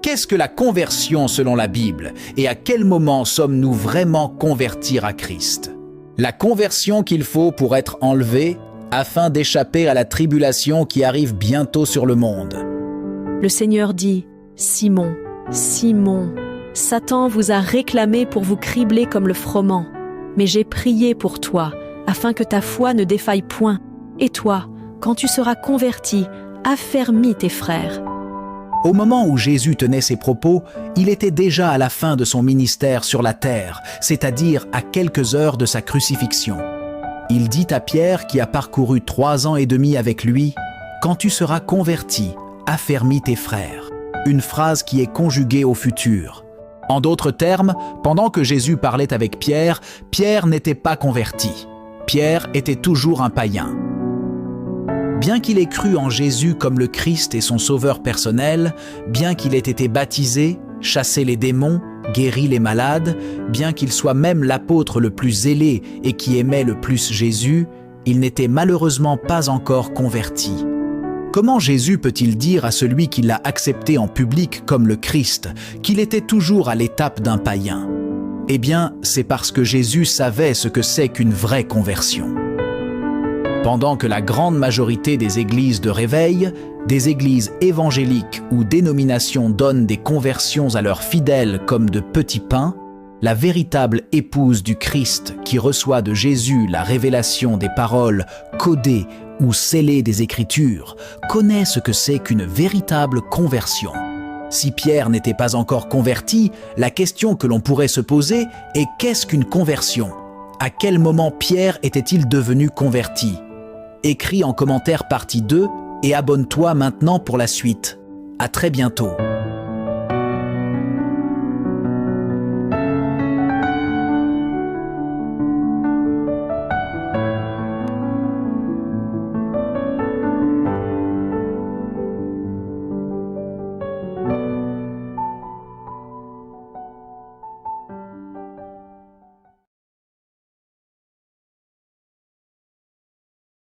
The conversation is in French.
Qu'est-ce que la conversion selon la Bible et à quel moment sommes-nous vraiment convertis à Christ? La conversion qu'il faut pour être enlevé afin d'échapper à la tribulation qui arrive bientôt sur le monde. Le Seigneur dit, « Simon, Simon, Satan vous a réclamé pour vous cribler comme le froment, mais j'ai prié pour toi, afin que ta foi ne défaille point. Et toi, quand tu seras converti, affermis tes frères. » Au moment où Jésus tenait ces propos, il était déjà à la fin de son ministère sur la terre, c'est-à-dire à quelques heures de sa crucifixion. Il dit à Pierre, qui a parcouru 3 ans et demi avec lui, « Quand tu seras converti, affermis tes frères », une phrase qui est conjuguée au futur. En d'autres termes, pendant que Jésus parlait avec Pierre, Pierre n'était pas converti. Pierre était toujours un païen. Bien qu'il ait cru en Jésus comme le Christ et son sauveur personnel, bien qu'il ait été baptisé, chassé les démons, guéri les malades, bien qu'il soit même l'apôtre le plus zélé et qui aimait le plus Jésus, il n'était malheureusement pas encore converti. Comment Jésus peut-il dire à celui qui l'a accepté en public comme le Christ qu'il était toujours à l'étape d'un païen? Eh bien, c'est parce que Jésus savait ce que c'est qu'une vraie conversion. Pendant que la grande majorité des églises de réveil, des églises évangéliques ou dénominations donnent des conversions à leurs fidèles comme de petits pains, la véritable épouse du Christ qui reçoit de Jésus la révélation des paroles codées ou scellées des Écritures connaît ce que c'est qu'une véritable conversion. Si Pierre n'était pas encore converti, la question que l'on pourrait se poser est qu'est-ce qu'une conversion? À quel moment Pierre était-il devenu converti? Écris en commentaire partie 2 et abonne-toi maintenant pour la suite. À très bientôt.